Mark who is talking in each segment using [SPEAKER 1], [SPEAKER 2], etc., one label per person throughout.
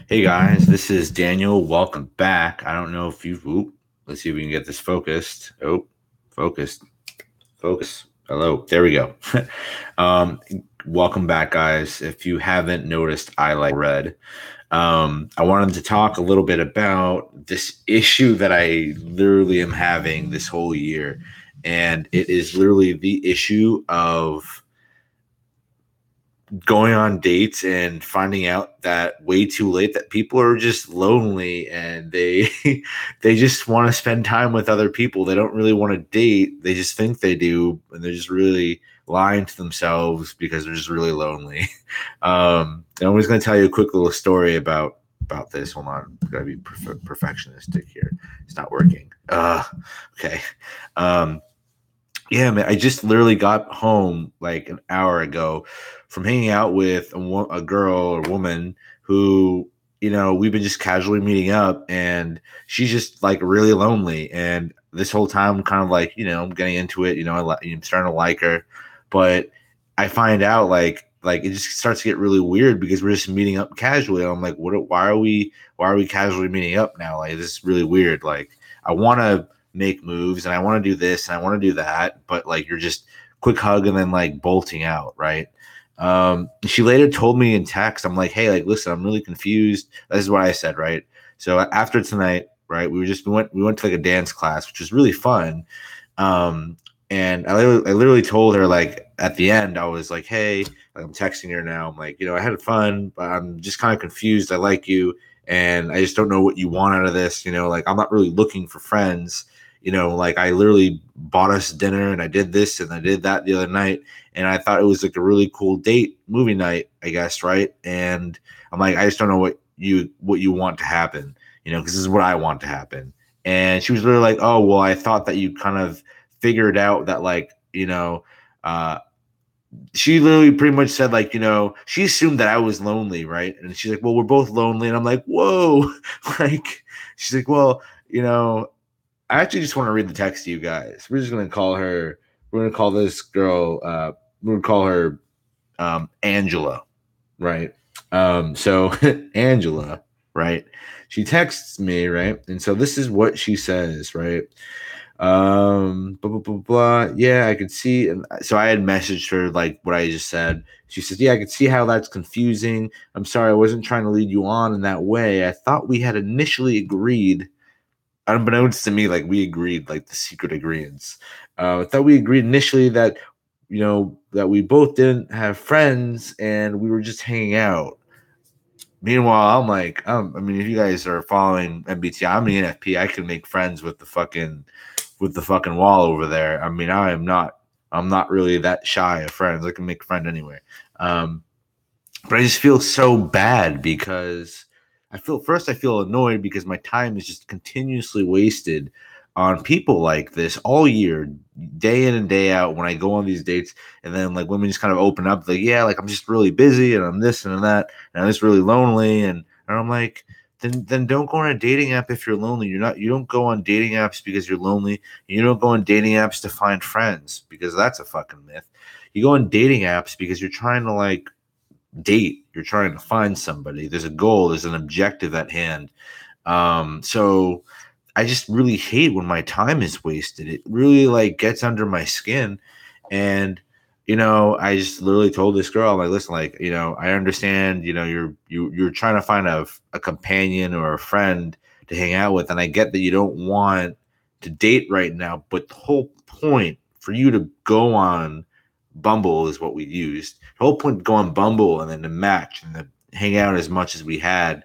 [SPEAKER 1] Hey guys, this is Daniel. Welcome back. I don't know if let's see if we can get this focused. Focused, focus. Hello, there we go. um, Welcome back, guys. If you haven't noticed, I like red. I wanted to talk a little bit about this issue that I literally am having this whole year, and it is literally the issue of going on dates and finding out that way too late that people are just lonely and they they just want to spend time with other people. They don't really want to date. They just think they do, and they're just really lying to themselves because they're just really lonely. And I'm just going to tell you a quick little story about this. Hold on, I've got to be perfectionistic here. It's not working. Okay. Um, yeah, man, I just literally got home like an hour ago from hanging out with a girl or woman who, we've been just casually meeting up, and she's just like really lonely. And this whole time, I'm kind of like, I'm getting into it, I'm starting to like her. But I find out like it just starts to get really weird because we're just meeting up casually. I'm like, why are we casually meeting up now? Like, this is really weird. Like, I want to make moves and I want to do this and I want to do that, but like you're just quick hug and then like bolting out, right? She later told me in text, I'm like, hey, like, listen, I'm really confused. This is what I said, right? So after tonight, right, we went to like a dance class, which was really fun. Um, and I literally told her like at the end, I was like, hey, like, I'm texting her now. I'm like, I had fun, but I'm just kind of confused. I like you, and I just don't know what you want out of this. Like I'm not really looking for friends. Like I literally bought us dinner and I did this and I did that the other night, and I thought it was like a really cool movie night, I guess, right? And I'm like, I just don't know what you want to happen, because this is what I want to happen. And she was really like, oh well, I thought that you kind of figured out that like, uh she literally pretty much said like, she assumed that I was lonely, right? And she's like, well, we're both lonely. And I'm like, whoa. Like, she's like, well, I actually just want to read the text to you guys. We're gonna call this girl we're gonna call her Angela, right? So Angela, right? She texts me, right? And so this is what she says, right? Blah, blah, blah, blah. Yeah, I could see. And so I had messaged her like what I just said. She says, yeah, I could see how that's confusing. I'm sorry, I wasn't trying to lead you on in that way. I thought we had initially agreed, unbeknownst to me, like we agreed, like the secret agreements. I thought we agreed initially that, that we both didn't have friends and we were just hanging out. Meanwhile, I'm like, I mean, if you guys are following MBTI, I'm the NFP. I can make friends with the fucking wall over there. I mean, I'm not really that shy of friends. I can make a friend anyway. Um, but I just feel so bad because I feel annoyed because my time is just continuously wasted on people like this all year, day in and day out when I go on these dates. And then like women just kind of open up like, yeah, like I'm just really busy and I'm this and that and I'm just really lonely. And I'm like, then don't go on a dating app if you're lonely. You don't go on dating apps because you're lonely. You don't go on dating apps to find friends because that's a fucking myth. You go on dating apps because you're trying to like date. You're trying to find somebody. There's a goal. There's an objective at hand. So I just really hate when my time is wasted. It really like gets under my skin. And I just literally told this girl, I'm like, listen, like, I understand, you're trying to find a companion or a friend to hang out with, and I get that you don't want to date right now, but the whole point for you to go on Bumble is what we used. The whole point to go on Bumble and then to match and to hang out as much as we had,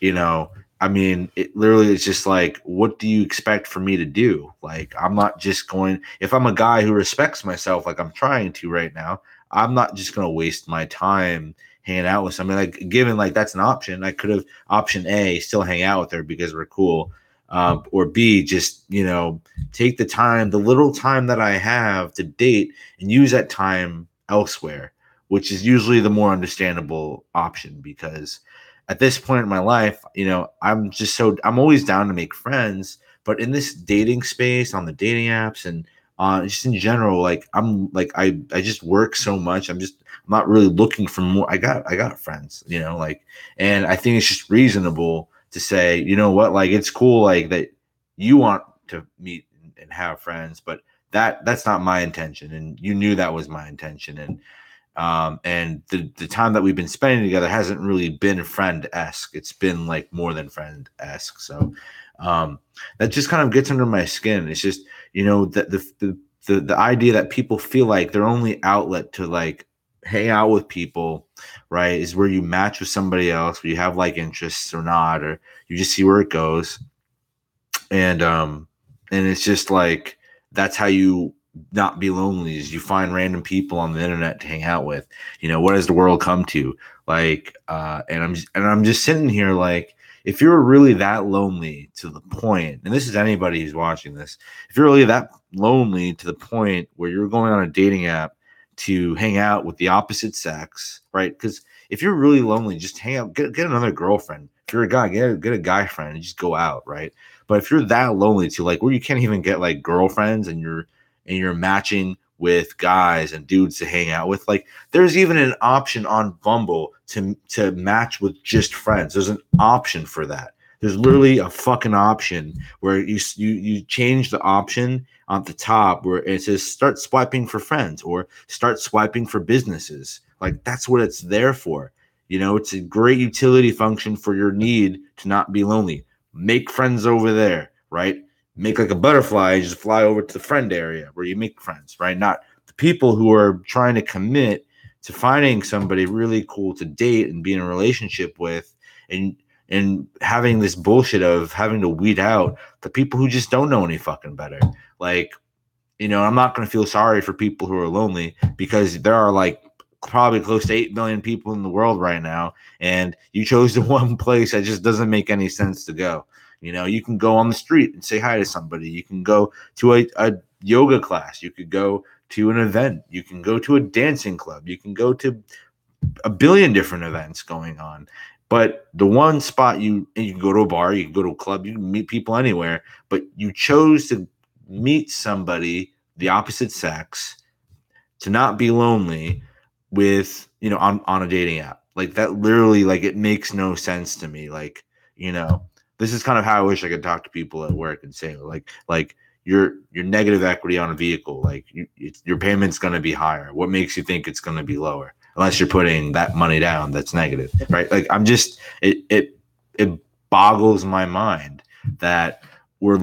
[SPEAKER 1] you know, I mean, it literally is just like, what do you expect for me to do? Like, I'm not just going, if I'm a guy who respects myself, like I'm trying to right now, I'm not just going to waste my time hanging out with somebody. Like, given like that's an option, I could have option A, still hang out with her because we're cool. Or B, just, take the time, the little time that I have to date and use that time elsewhere, which is usually the more understandable option because at this point in my life, I'm always down to make friends, but in this dating space on the dating apps and just in general, like I just work so much. I'm not really looking for more. I got friends, you know, like, and I think it's just reasonable to say, you know what, like, it's cool, like, that you want to meet and have friends, but that's not my intention, and you knew that was my intention, and the time that we've been spending together hasn't really been friend-esque. It's been like more than friend-esque. So that just kind of gets under my skin. It's just, you know, that the idea that people feel like their only outlet to like hang out with people, right, is where you match with somebody else, where you have like interests or not, or you just see where it goes. And it's just like, that's how you not be lonely, is you find random people on the internet to hang out with. You know, what does the world come to? Like, and I'm just sitting here like, if you're really that lonely to the point, and this is anybody who's watching this, if you're really that lonely to the point where you're going on a dating app to hang out with the opposite sex, right? Because if you're really lonely, just hang out, get another girlfriend. If you're a guy, get a guy friend and just go out, right? But if you're that lonely to like where you can't even get like girlfriends, and you're matching with guys and dudes to hang out with, like, there's even an option on Bumble to match with just friends. There's an option for that. There's literally a fucking option where you change the option on the top where it says start swiping for friends or start swiping for businesses. Like, that's what it's there for. You know, it's a great utility function for your need to not be lonely. Make friends over there, right? Make like a butterfly and just fly over to the friend area where you make friends, right? Not the people who are trying to commit to finding somebody really cool to date and be in a relationship with, and having this bullshit of having to weed out the people who just don't know any fucking better. Like, you know, I'm not going to feel sorry for people who are lonely, because there are like probably close to 8 million people in the world right now, and you chose the one place that just doesn't make any sense to go. You know, you can go on the street and say hi to somebody. You can go to a yoga class. You could go to an event. You can go to a dancing club. You can go to a billion different events going on. But the one spot you can go to a bar, you can go to a club, you can meet people anywhere, but you chose to meet somebody the opposite sex to not be lonely with, you know, on a dating app. Like, that literally, like, it makes no sense to me. Like, you know, this is kind of how I wish I could talk to people at work and say, like your negative equity on a vehicle, like, your payment's going to be higher. What makes you think it's going to be lower? Unless you're putting that money down, that's negative, right? Like, I'm just, it boggles my mind that we're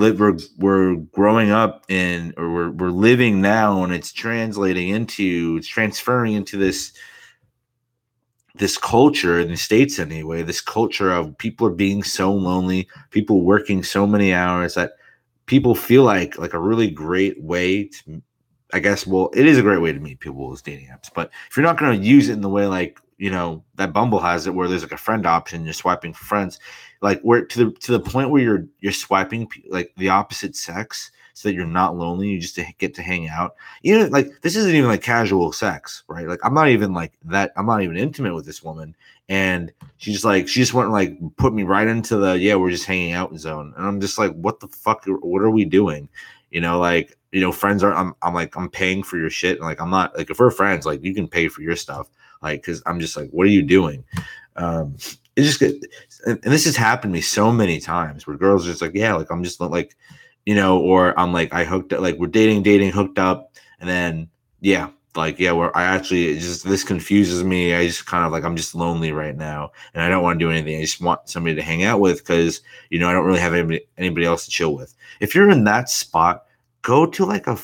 [SPEAKER 1] growing up in, or we're living now, and it's transferring into this culture in the States anyway, this culture of people are being so lonely, people working so many hours, that people feel like a really great way to, I guess, well, it is a great way to meet people with dating apps. But if you're not going to use it in the way, like, you know, that Bumble has it, where there's like a friend option, you're swiping for friends, like, where to the point where you're swiping like the opposite sex, so that you're not lonely, you just get to hang out. You know, like, this isn't even like casual sex, right? Like, I'm not even intimate with this woman, and she just went and like put me right into the, yeah, we're just hanging out zone, and I'm just like, what the fuck? What are we doing? You know, like, you know, friends are, I'm like, I'm paying for your shit. And like, I'm not, like, if we're friends, like, you can pay for your stuff. Like, cause I'm just like, what are you doing? It's just good. And this has happened to me so many times where girls are just like, yeah, like, I'm just like, you know, or I'm like, I hooked up, like, we're dating, hooked up. And then, yeah, like, yeah, where I actually, this confuses me. I just kind of like, I'm just lonely right now, and I don't want to do anything. I just want somebody to hang out with, because, you know, I don't really have anybody else to chill with. If you're in that spot, go to like a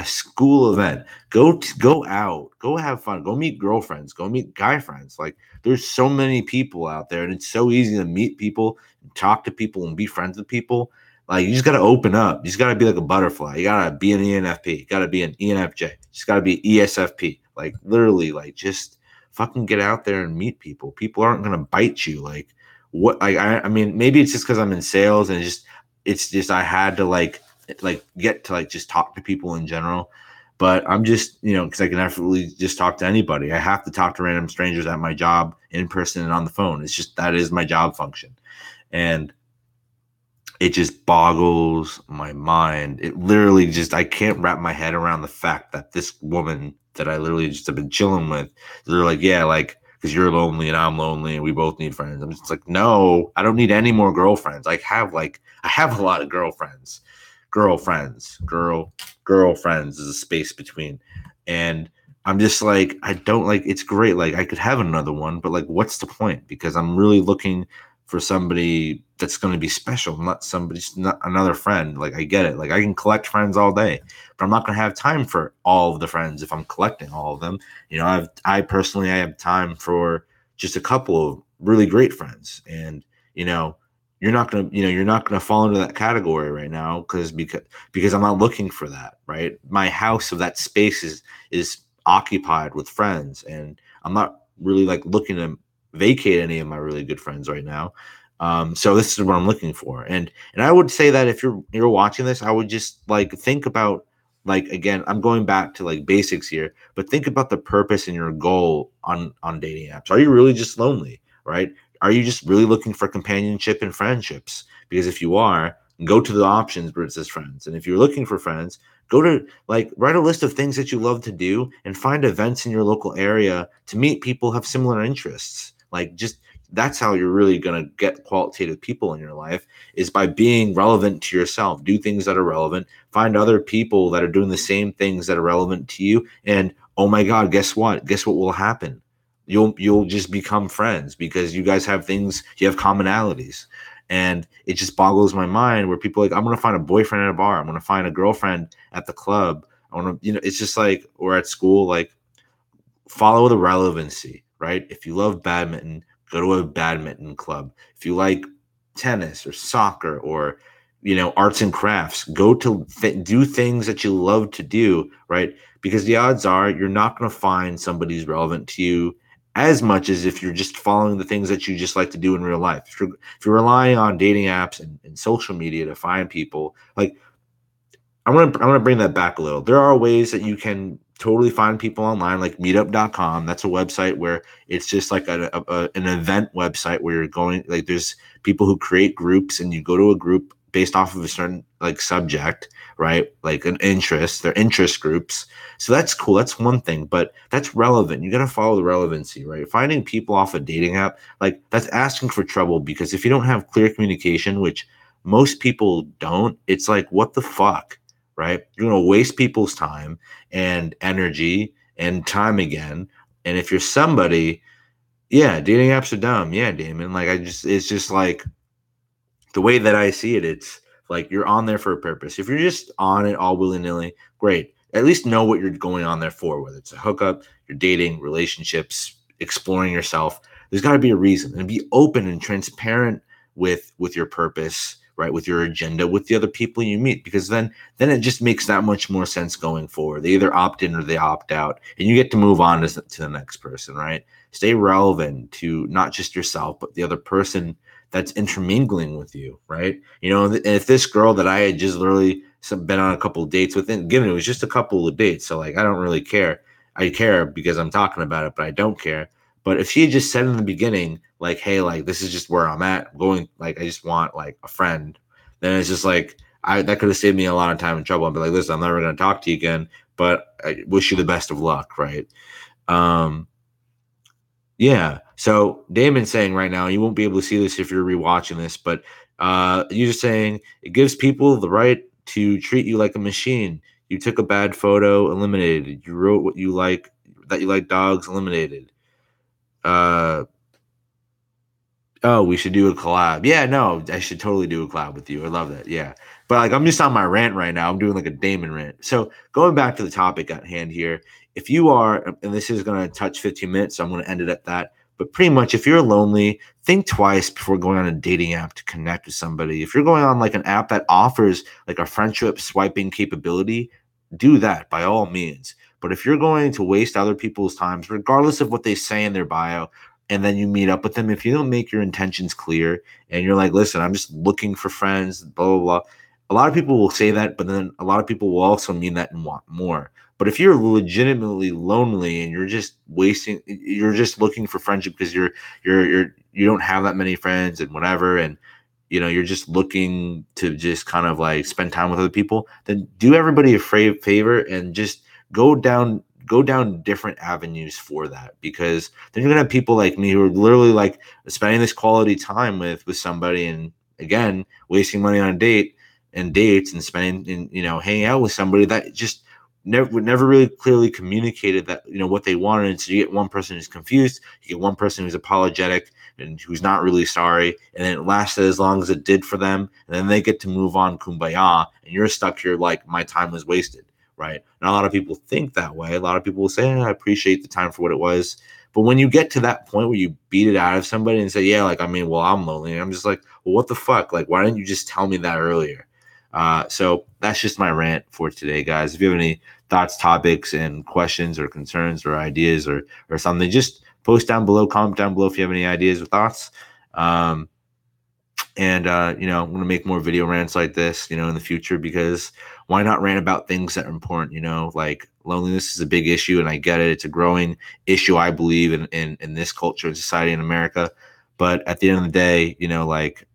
[SPEAKER 1] school event, go out, go have fun, go meet girlfriends, go meet guy friends. Like, there's so many people out there, and it's so easy to meet people and talk to people and be friends with people. Like, you just got to open up. You just got to be like a butterfly. You got to be an ENFP. You got to be an ENFJ. You just got to be ESFP. Like, literally, like, just fucking get out there and meet people. People aren't going to bite you. Like, what? I mean, maybe it's just because I'm in sales, and it's just I had to like get to like just talk to people in general. But I'm just, you know, because I can definitely just talk to anybody. I have to talk to random strangers at my job, in person and on the phone. It's just, that is my job function. And it just boggles my mind. It literally just, I can't wrap my head around the fact that this woman that I literally just have been chilling with. They're like, yeah, like, because you're lonely and I'm lonely and we both need friends. I'm just like, no, I don't need any more girlfriends. I have a lot of girlfriends. Girlfriends is a space between. And I'm just like, I don't like, it's great. Like, I could have another one, but like, what's the point? Because I'm really looking for somebody that's going to be special, not another friend. Like, I get it. Like, I can collect friends all day, but I'm not going to have time for all of the friends if I'm collecting all of them. You know, I personally have time for just a couple of really great friends. And, you know, you're not gonna fall into that category right now because I'm not looking for that, right? My house of that space is occupied with friends, and I'm not really like looking to vacate any of my really good friends right now. So this is what I'm looking for, and I would say that if you're watching this, I would just like think about, like, again, I'm going back to like basics here, but think about the purpose and your goal on dating apps. Are you really just lonely, right? Are you just really looking for companionship and friendships? Because if you are, go to the options where it says friends. And if you're looking for friends, go to, like, write a list of things that you love to do and find events in your local area to meet people who have similar interests. Like, just that's how you're really going to get qualitative people in your life, is by being relevant to yourself. Do things that are relevant, find other people that are doing the same things that are relevant to you. And oh my God, guess what? Guess what will happen? You'll just become friends because you guys have things, you have commonalities. And it just boggles my mind where people are like, I'm gonna find a boyfriend at a bar, I'm gonna find a girlfriend at the club, I want to, it's just like, or at school. Like, follow the relevancy, right? If you love badminton, go to a badminton club. If you like tennis or soccer or, arts and crafts, go to do things that you love to do, right? Because the odds are you're not going to find somebody who's relevant to you as much as if you're just following the things that you just like to do in real life. If you're relying on dating apps and social media to find people, like, I want to bring that back a little. There are ways that you can totally find people online, like meetup.com. That's a website where it's just like an event website where you're going, like, there's people who create groups and you go to a group based off of a certain like subject, right? Like an interest, they're interest groups. So that's cool. That's one thing, but that's relevant. You got to follow the relevancy, right? Finding people off a dating app, like, that's asking for trouble, because if you don't have clear communication, which most people don't, it's like, what the fuck? Right? You're going to waste people's time and energy and time again. And if you're somebody, yeah, dating apps are dumb. Yeah, Damon. Like, it's just like the way that I see it. It's like you're on there for a purpose. If you're just on it all willy nilly, great. At least know what you're going on there for, whether it's a hookup, you're dating, relationships, exploring yourself. There's got to be a reason, and be open and transparent with your purpose, right? With your agenda, with the other people you meet, because then it just makes that much more sense going forward. They either opt in or they opt out, and you get to move on to the next person, right? Stay relevant to not just yourself, but the other person that's intermingling with you, right? If this girl that I had just literally been on a couple of dates with, and given it was just a couple of dates, so like, I don't really care. I care because I'm talking about it, but I don't care. But if she had just said in the beginning, like, hey, like, this is just where I'm at, going, like, I just want like a friend, then it's just like, that could have saved me a lot of time and trouble. I'd be like, listen, I'm never going to talk to you again, but I wish you the best of luck, right? Yeah. So Damon's saying right now, you won't be able to see this if you're rewatching this, but you're just saying it gives people the right to treat you like a machine. You took a bad photo, eliminated. You wrote what you like, that you like dogs, eliminated. Uh, Oh, we should do a collab. Yeah, no, I should totally do a collab with you. I love that. Yeah. But like, I'm just on my rant right now. I'm doing like a Damon rant. So going back to the topic at hand here, if you are, and this is going to touch 15 minutes, so I'm going to end it at that. But pretty much, if you're lonely, think twice before going on a dating app to connect with somebody. If you're going on like an app that offers like a friendship swiping capability, do that by all means. But if you're going to waste other people's times, regardless of what they say in their bio, and then you meet up with them, if you don't make your intentions clear and you're like, listen, I'm just looking for friends, blah, blah, blah. A lot of people will say that, but then a lot of people will also mean that and want more. But if you're legitimately lonely and you're just looking for friendship because you don't have that many friends and whatever, and you're just looking to just kind of like spend time with other people, then do everybody a favor and just go down go down different avenues for that, because then you're gonna have people like me who are literally like spending this quality time with somebody, and again wasting money on a date and dates and spending and hanging out with somebody that just never really clearly communicated that what they wanted. And so you get one person who's confused, you get one person who's apologetic and who's not really sorry, and then it lasted as long as it did for them, and then they get to move on, kumbaya, and you're stuck here like my time was wasted, right? And a lot of people think that way. A lot of people will say, I appreciate the time for what it was. But when you get to that point where you beat it out of somebody and say, yeah, like, I mean, well, I'm lonely. And I'm just like, well, what the fuck? Like, why didn't you just tell me that earlier? So that's just my rant for today, guys. If you have any thoughts, topics, and questions or concerns or ideas or something, just post down below, comment down below if you have any ideas or thoughts. And I'm going to make more video rants like this, in the future, because why not rant about things that are important? Like loneliness is a big issue, and I get it. It's a growing issue, I believe, in this culture and society in America. But at the end of the day, I like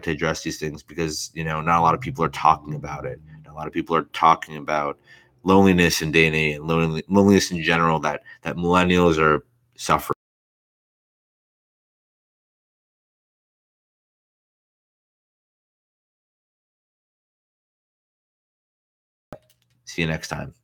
[SPEAKER 1] to address these things because, not a lot of people are talking about it. A lot of people are talking about loneliness in day and age, and loneliness in general that millennials are suffering. See you next time.